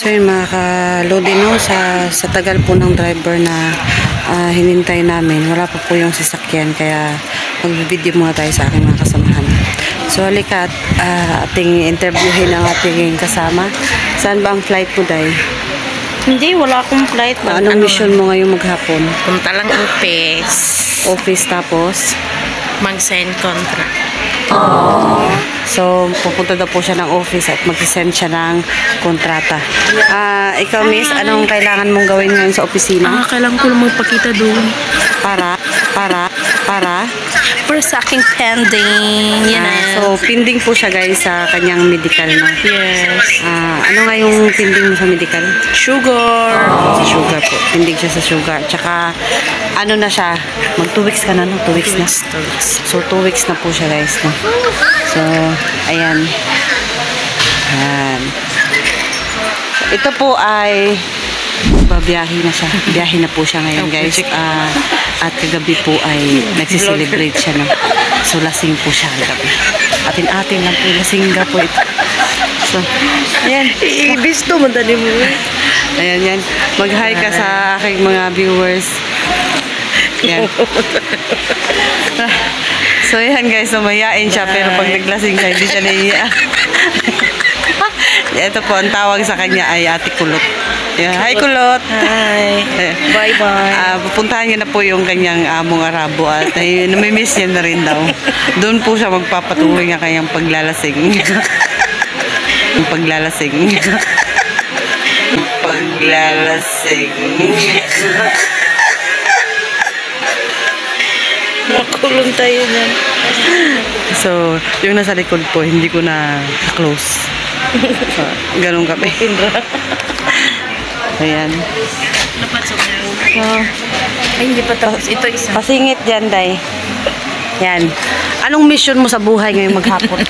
So yun mga ka-Lodi, no, sa tagal po ng driver na hinintay namin, wala pa po yung sasakyan, kaya mag-video muna tayo sa aking mga kasamahan. So halika at ating interviewin ang ating kasama. Saan ba ang flight mo, Day? Hindi, wala akong flight. Anong mission mo ngayong maghapon? Punta lang office. Office, tapos? Mag-sign contract. So, pupunta daw po siya ng office at mag-send siya ng kontrata. Ikaw, miss, anong kailangan mong gawin ngayon sa opisina? Kailangan ko lang magpakita doon. Para? For sa aking pending. Yan So, pending po siya, guys, sa kanyang medical, no? Yes. Ano nga yung pending mo sa medical? Sugar. Sa sugar po. Pending siya sa sugar. Tsaka, ano na siya? Mag 2 weeks ka na, no? 2 weeks na. 2 weeks. So, 2 weeks na po siya, guys, no? So, ayan. Ayan. Ito po ay babiyahe na siya. Biyahe na po siya ngayon, guys. At kagabi po ay nagsiselebrate siya, no? So, lasing po siya kagabi. Atin-atin lang po. Lasing nga po ito. So, ayan. Ibis to, madali mo. Ayan, yan. Mag-hi ka sa aking mga viewers. Ayan. So, ayan, guys. So, mayain siya. Pero pag naglasing siya, hindi siya naiiya. Ito po, ang tawag sa kanya ay Ate Kulot. Yeah. Hi, Kulot! Hi! Bye-bye! Pupuntahan niya na po yung kanyang among Arabo at namimiss niya na rin daw. Doon po siya magpapatuloy ng kanyang paglalasing. Yung paglalasing. Paglalasing. Nakulong tayo na. So, yung nasa likod po, hindi ko na close. Ganun kami. Ayan. Ay, hindi pa tapos. Ito isa. Pasingit dyan, Day. Yan. Anong mission mo sa buhay ngayong maghapon?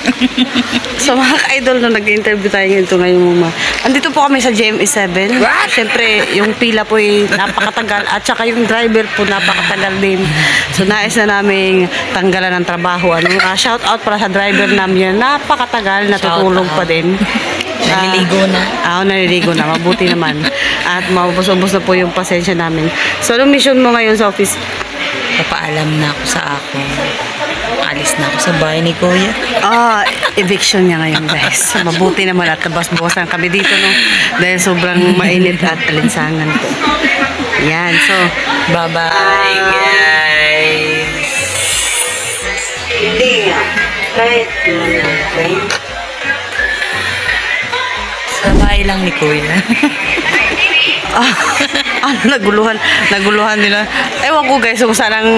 So, mga ka-idol, no, nag-interview tayo ngayong mama. Andito po kami sa GMA7. Siyempre, yung pila po ay napakatagal. At saka yung driver po napakatagal din. So, nais na namin tanggalan ng trabaho. Shout out para sa driver namin. Napakatagal, natutulog pa din. Naliligo na. Naliligo na. Mabuti naman. At maubos-ubos na po yung pasensya namin. So, anong mission mo ngayon sa office? Papaalam na ako sa ako. Alis na ako sa bahay ni Kuya. Eviction niya ngayon, guys. Mabuti naman at nabas-bawasan kami dito, no? Dahil sobrang mainit at alinsangan po. Yan. So, bye-bye, guys. Sa bahay lang ni Kuya. Naguluhan nila. Ewan ko, guys, kung saan ang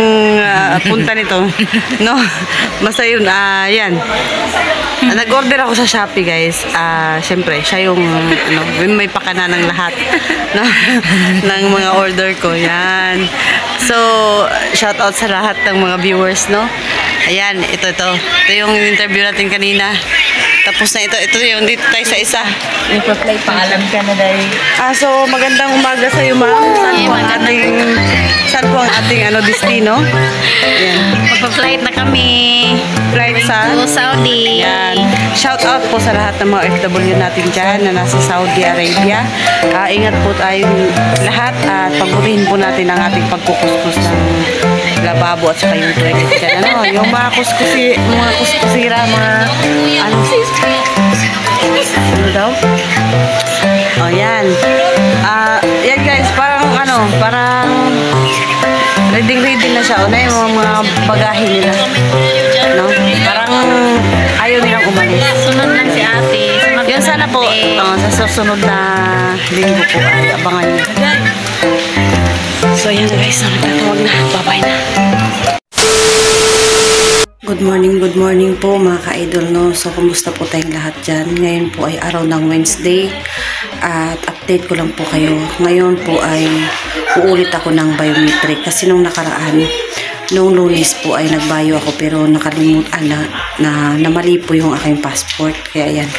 punta nito. No? Basta yun, yan. Nag-order ako sa Shopee, guys. Siyempre, siya yung may pakana ng lahat, no? ng mga order ko. Yan. So, shout out sa lahat ng mga viewers, no? Ayan, ito yung interview natin kanina. Tapos na ito yung dito tayo sa isa. Ipa-play, paalam ka na dahil. So, magandang umaga sa iyo, ma'am. Saan po ang ating destino? Ayan. Magpa-flight na kami. Flight sa Saudi. Yan. Shout out po sa lahat ng mga OFW natin dyan na nasa Saudi Arabia. Ingat po tayo lahat at pagbutihin po natin ang ating pagkukuskus ng lababo at saka yung toilet dyan. Yung mga kuskusira, ano daw? Yan. Yan, guys, parang ready na siya. Yung mga bagahe nila. No? Parang ayaw nilang umalis. Sunod lang si ate. Yun, sana po, sa susunod na linggo po ay abangan niyo. So, yan, guys. Nagtatawag na. Bye-bye na. Good morning po mga ka-idol, no? So, kumusta po tayong lahat dyan? Ngayon po ay araw ng Wednesday at update ko lang po kayo. Ngayon po ay uulit ako ng biometric kasi nung nakaraan, nung Lunes po ay nagbayo ako pero nakalimutan na namali po yung aking passport. Kaya yan.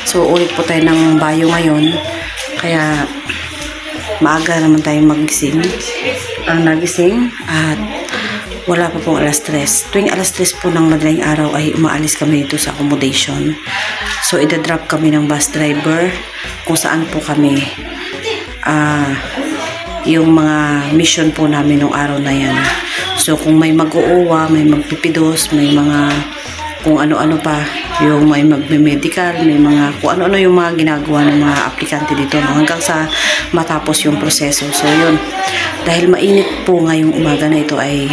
So, ulit po tayo ng bayo ngayon. Kaya maaga naman tayong magising. Nagising at wala pa pong alas 3. Tuwing alas 3 po ng madaling araw ay umaalis kami dito sa accommodation. So, idadrop kami ng bus driver kung saan po kami yung mga mission po namin nung araw na yan. So kung may mag-uuwa, may magpipidos, may mga kung ano-ano pa, yung may magme-medical, may mga kung ano-ano yung mga ginagawa ng mga aplikante dito hanggang sa matapos yung proseso. So yun, dahil mainit po ngayong umaga na ito ay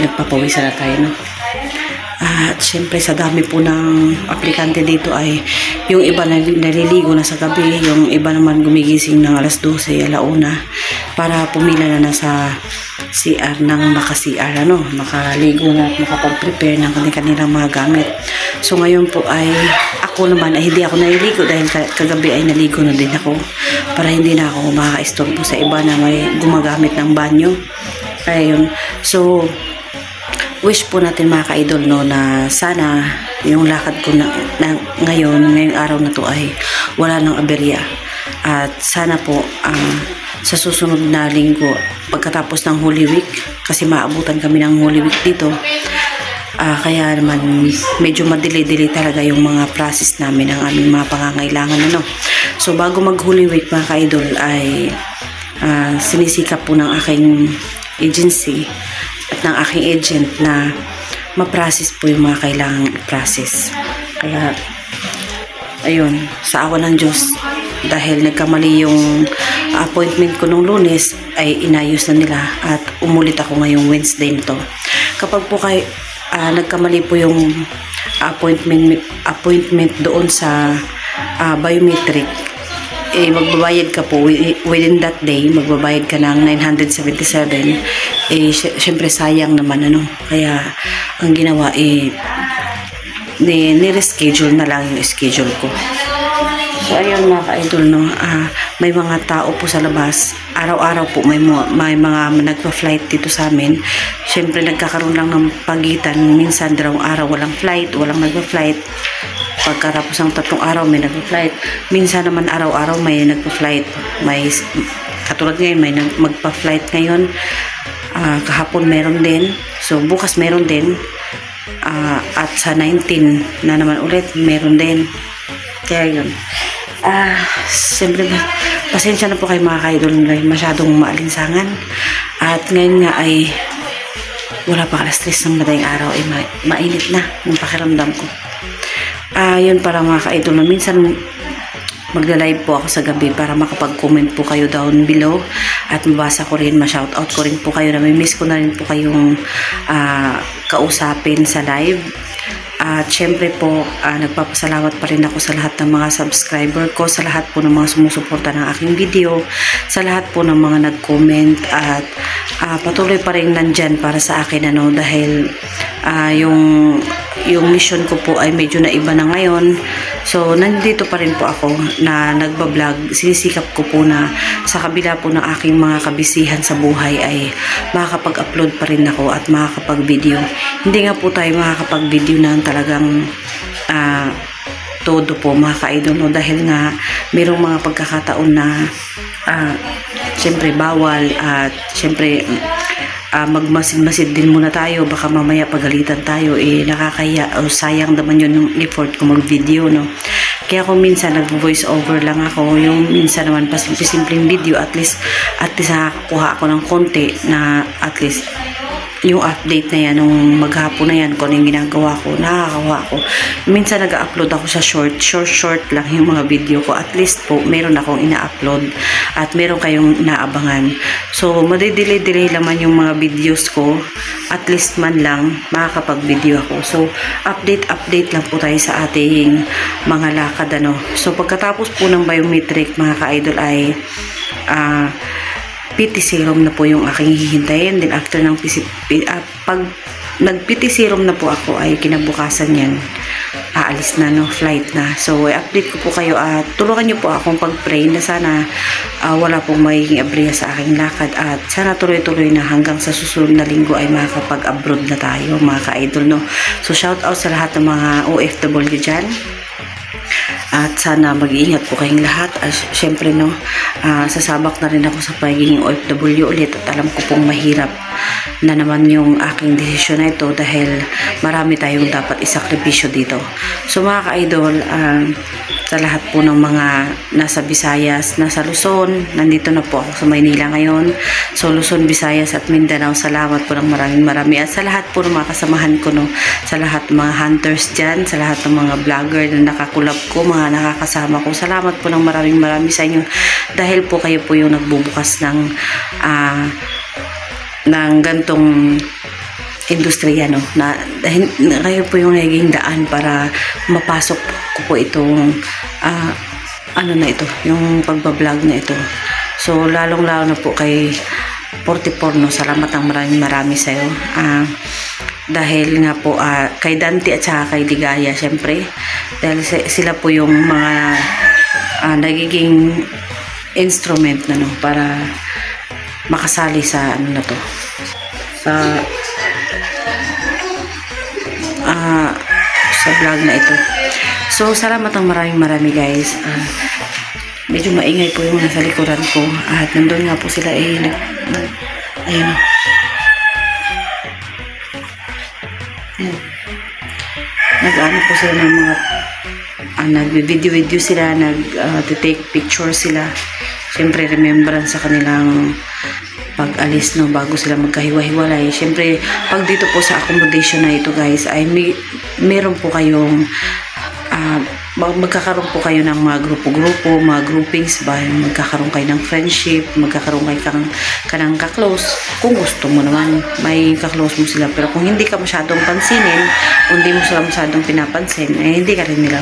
pinagpapawisan na tayo, no? At syempre sa dami po ng aplikante dito ay yung iba naliligo na sa gabi, yung iba naman gumigising ng alas 12, alauna para pumila na sa CR ng maka-CR, makaligo na at makapag-prepare ng kanilang mga gamit. So ngayon po ay ako naman ay hindi ako naliligo dahil kagabi ay naligo na din ako para hindi na ako makaka-istorbo sa iba na may gumagamit ng banyo. Kaya yun. So wish po natin mga ka-idol, na sana yung lakad ko ngayong araw na to ay wala ng aberya. At sana po sa susunod na linggo, pagkatapos ng Holy Week, kasi maabutan kami ng Holy Week dito, kaya naman medyo madelay-delay talaga yung mga process namin, ang aming mga pangangailangan. So bago mag Holy Week mga ka-idol ay sinisikap po ng aking agency at ng aking agent na ma-process po yung mga kailangang i-process. Kaya ayun, sa awa ng Diyos, dahil nagkamali yung appointment ko nung Lunes ay inayos na nila at umulit ako ngayong Wednesday nito. Kapag po nagkamali po yung appointment doon sa biometric, magbabayad ka po within that day, magbabayad ka ng 977. Syempre sayang naman, kaya ang ginawa ni-reschedule na lang yung schedule ko. So ayun mga ka-idol, may mga tao po sa labas, araw-araw po may mga nagpa-flight dito sa amin. Syempre nagkakaroon lang ng pagitan, minsan dalawang araw walang flight, walang nagpa-flight. Pagkatapos ng 3 araw may nagpa-flight. Minsan naman araw-araw may nagpa-flight. May katulad ngayon may magpa-flight ngayon. Kahapon meron din. So bukas meron din. At sa 19 na naman ulit meron din. Kaya yun. Siyempre pasensya na po kayo mga ka-idol, masyadong maalinsangan. At ngayon nga ay wala pa alas 3 ng madaling araw ay mainit na yung pakiramdam ko. Yun, para mga ka-idol, minsan magla-live po ako sa gabi para makapag-comment po kayo down below at mabasa ko rin, ma-shoutout ko rin po kayo, na may miss ko na rin po kayong kausapin sa live. At syempre po, nagpapasalamat pa rin ako sa lahat ng mga subscriber ko, sa lahat po ng mga sumusuporta ng aking video, sa lahat po ng mga nag-comment, at patuloy pa rin nandyan para sa akin, dahil yung mission ko po ay medyo naiba na ngayon. So nandito pa rin po ako na nagbablog. Sinisikap ko po na sa kabila po ng aking mga kabisihan sa buhay ay makakapag-upload pa rin ako at makakapag-video. Hindi nga po tayo makakapag-video na talagang todo po mga ka-idol, dahil nga mayroong mga pagkakataon na syempre bawal, at syempre magmasid-masid din muna tayo, baka mamaya pagalitan tayo, nakakaya o sayang naman yun yung effort ko mag-video, Kaya kung minsan nag-voice over lang ako, yung minsan naman pasimple-simpleng video, at least nakakuha ako ng konti, na at least yung update na yan, nung maghapon na yan, kung ano yung ginagawa ko, nakakawa ko. Minsan nag-upload ako sa short lang yung mga video ko. At least po, meron akong ina-upload at meron kayong naabangan. So, madidelay-delay naman yung mga videos ko. At least man lang, makakapag-video ako. So, update lang po tayo sa ating mga lakad, So, pagkatapos po ng biometric, mga ka-idol, ay PT serum na po yung aking hihintayin. Then after ng pag nag-PT serum na po ako, ay kinabukasan yan aalis na, flight na. So i-update ko po kayo at tulungan nyo po akong pag-pray na sana wala pong magiging aberya sa aking lakad, at sana tuloy-tuloy na hanggang sa susunod na linggo ay makakapag-abroad na tayo mga ka-idol, So shout out sa lahat ng mga OFW dyan. At sana mag-iingat po kayong lahat. Siyempre, sasabak na rin ako sa pagiging OFW ulit, at alam ko pong mahirap. na naman yung aking desisyon na ito dahil marami tayong dapat isakripisyo dito. So mga ka-idol, sa lahat po ng mga nasa Visayas, nasa Luzon, nandito na po ako sa Maynila ngayon. So Luzon, Visayas at Mindanao, salamat po ng marami. At sa lahat po ng mga kasamahan ko, no, sa lahat ng mga hunters dyan, sa lahat ng mga vlogger na nakakulab ko, mga nakakasama ko, salamat po ng marami sa inyo. Dahil po kayo po yung nagbubukas ng gantong industriya, no, na kayo po yung naging daan para mapasok ko po itong ano na ito, yung pagbablog na ito. So lalong-lalo na po kay 44, no, salamat ng marami sa iyo. Dahil nga po kay Dante at saka kay Ligaya, syempre dahil sila po yung mga nagiging instrument na, no, para makasali sa ano na to, sa vlog na ito. So salamat ng marami guys. Medyo maingay po yung nasa likuran ko at nandun nga po sila ayun, nag-ano po sila ng mga nag-video sila, nag-take picture sila, syempre remembrance sa kanilang pag-alis, no, bago sila magkahiwa-hiwalay. Syempre pag dito po sa accommodation na ito guys ay meron po kayong magkakaroon po kayo ng mga grupo-grupo, mga groupings ba, magkakaroon kayo ng friendship, magkakaroon kayo ng ka-close. Kung gusto mo naman, may ka-close mo sila. Pero kung hindi ka masyadong pansinin, kung hindi mo sila masyadong pinapansin, hindi ka rin nila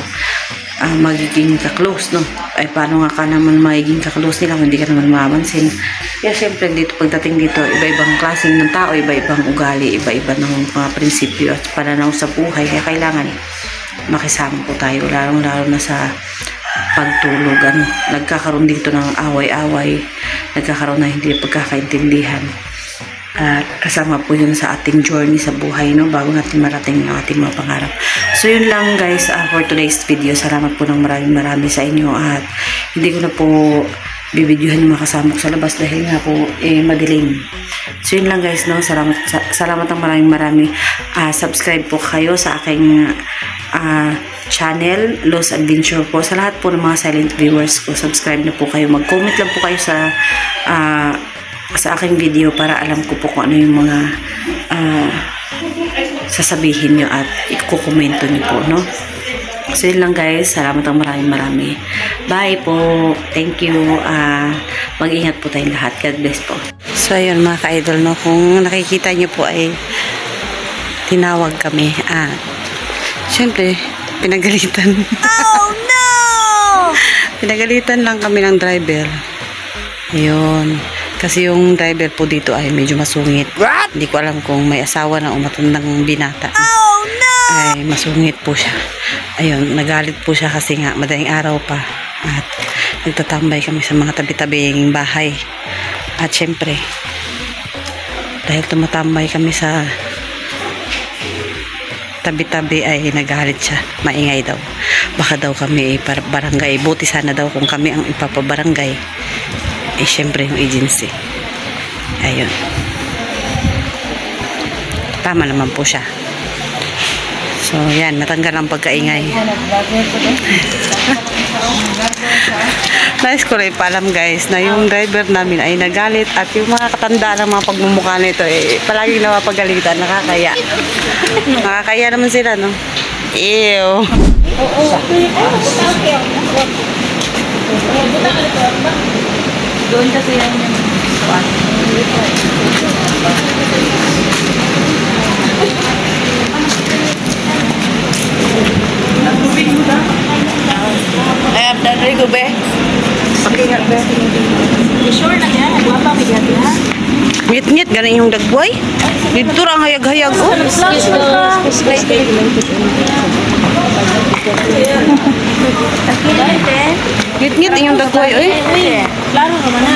magiging ka-close, no? Ay paano nga ka naman magiging ka-close nila kung hindi ka naman mamansin. Kaya syempre dito, pagdating dito, iba-ibang klaseng ng tao, iba-ibang ugali, iba-iba ng mga prinsipyo at pananaw sa buhay. Kaya kailangan makisama po tayo, lalong-lalo na sa pagtulog. Nagkakaroon dito ng away-away, nagkakaroon na hindi pagkakaintindihan. At kasama po yun sa ating journey sa buhay, no, bago natin marating ang ating mga pangarap. So yun lang guys, for today's video. Salamat po ng marami sa inyo at hindi ko na po bibidyohan yung mga kasama ko sa labas dahil nga po madilim. So yun lang guys, no, salamat ng marami. Subscribe po kayo sa aking channel, Lost Adventure po. Sa lahat po ng mga silent viewers ko, subscribe na po kayo. Mag-comment lang po kayo sa aking video para alam ko po kung ano yung mga sasabihin nyo at ikukomento nyo po, no? So yun lang guys, salamat ang marami. Bye po, thank you. Mag-ingat po tayong lahat. God bless po. So ayun mga ka-idol, no, kung nakikita nyo po ay tinawag kami. Syempre pinagalitan. Oh no! Pinagalitan lang kami ng driver. Ayun. Kasi yung driver po dito ay medyo masungit. What? Hindi ko alam kung may asawa na umatandang binata. Oh no! Ay masungit po siya. Ayun, nagalit po siya kasi nga madaling araw pa. At nagtatambay kami sa mga tabi-tabing bahay. At syempre, dahil tumatambay kami sa tabi-tabi ay nagalit siya. Maingay daw. Baka daw kami barangay. Buti sana daw kung kami ang ipapabarangay. Syempre yung agency. Ayun. Tama naman po siya. So yan, natanggal ang pagkaingay. Nice ko rin paalam guys na yung driver namin ay nagalit at yung mga katanda ng mga pagmumukha nito palaging napapagalitan. Nakakaya. Nakakaya naman sila, no? Ew. Doon kasi yan yung ay, abdanay ko be. Pakingat be. Sure na yan. Nagwapa may gati ha. Ngit-ngit, ganin yung dagboy. Dito lang hayag-hayag. Ngit-ngit yung dagboy. Klaro ka man na.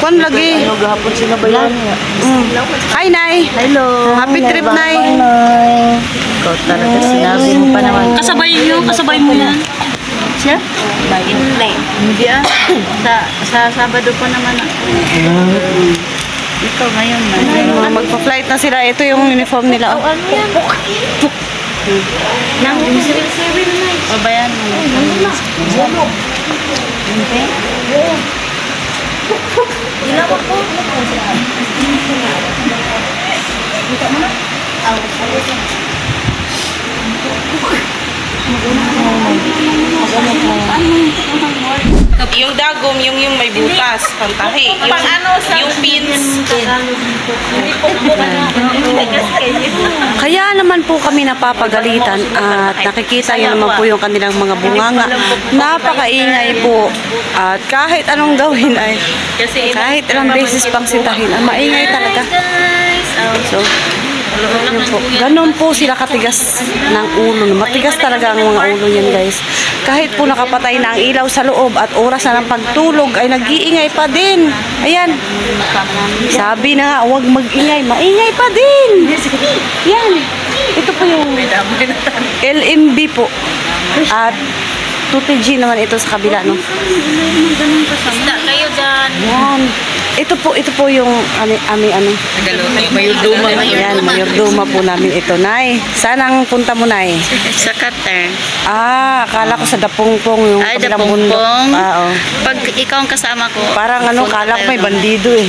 Kuan lagi. Gahapon sila ba yan? Hi, Nay. Hello. Happy trip, Nay. Ikaw talaga sinabi mo pa naman. Kasabay mo yan. siya? Hindi ah. Sa Sabado po naman ako. Ikaw ngayon na. Magpa-flight na sila. Ito yung uniform nila. Oh. Ano yan? Nang civil service na. O ba yan? Ilaw ako. Yung dagom, yung may butas, pantahi. Yung pins. Kaya naman po kami napapagalitan at nakikita niyo naman po yung kanilang mga bunganga. Napakaingay po. At kahit anong gawin ay, kahit ilang beses pang sitahin, maingay talaga. So, yun po. Ganon po sila katigas ng ulo. Matigas talaga ang mga ulo niyan, guys. Kahit po nakapatay na ang ilaw sa loob at oras na ng pagtulog ay nag-iingay pa din. Ayan. Sabi na nga, huwag mag-ingay. Maingay pa din. Yan. Ito po yung LMB po. At 2TG naman ito sa kabila, no? Isda kayo dyan. Yan. Ito po yung ano. Mayorduma. Yan, mayorduma po namin ito, Nay. Saan ang punta mo, Nay? Sa Qatar. Akala ko sa Dapungpong yung Ay, kabilang Dapungpong. bundok. Oo. Pag ikaw ang kasama ko. Parang ano, kala ko may bandido eh.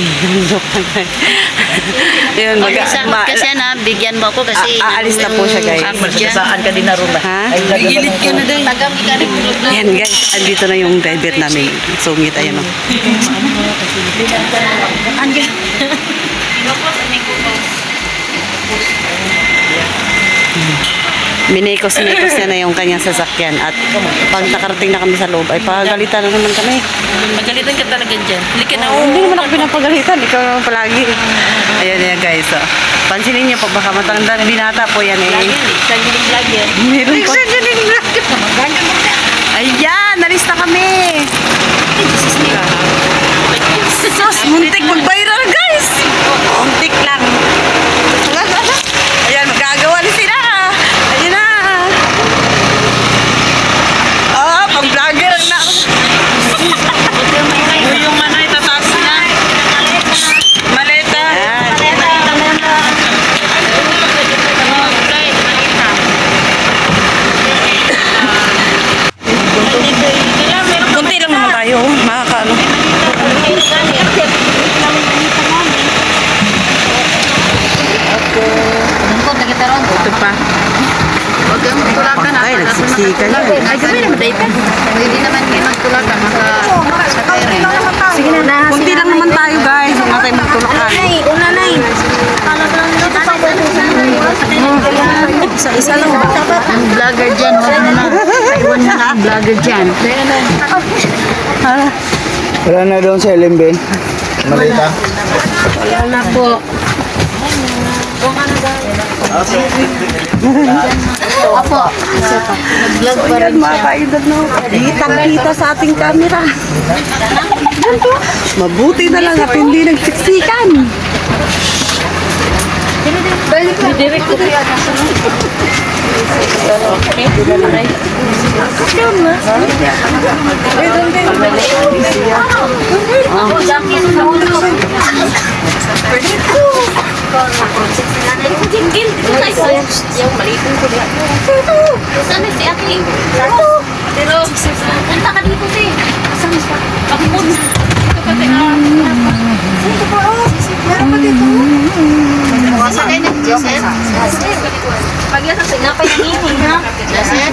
Yun, Kasi na, bigyan mo ako kasi. Aalis na po siya, guys. Saan ka din naroon ba? Ha? Nagigilid ka na din. Tagami ka rin. Yan, guys. Andito na yung driver namin. Sungit, ayan o. Andiyan. Minikos-nikos niya na yung kanyang sasakyan. At pag nakarating na kami sa loob, ay pagalitan na naman kami. Magalitan ka talaga dyan. Halika na. Hindi naman ako pinapagalitan. Ikaw naman palagi. Ayan yan, guys. So, pansinin niyo po, baka matanda na binata po yan eh. Sa giling vlogger. Meron po. Ayan, nalis na kami. Sus, muntik mag-viral, guys. Muntik lang. Ayan, magagawa na sila. Ayan na. Oh, pang-vlogger na. Yung manay, tataas na. Maleta. Kunti lang naman tayo. Makakaano. Ito pa. Huwag kang magtulakan. Ay, nagsiksikan yan. Ay, gabi naman tayo ka. Pwede naman kayo magtulakan. Sakay rin. Sige na. Kunti lang naman tayo, guys. Huwag na tayo magtulakan. Una na eh. Isa-isa lang ba? Ang vlogger dyan. Huwag mo na. Taiwan na ang vlogger dyan. Wala na doon sa LMB. Malita. Wala na po. Opo. Nag-vlog pa rin Mga kaidol, no? Kitang-kita sa ating camera. Mabuti na lang at hindi nagsiksikan. Direct ko kaya. Sana si Aki. Pero, punta ka dito, te. Asan siya? Pakipon. Ito pa, te. Ito pa, oh. Meron pa dito. Sakay na, Jason. Pag yan sa sinapay ng ihi, ha? Jason?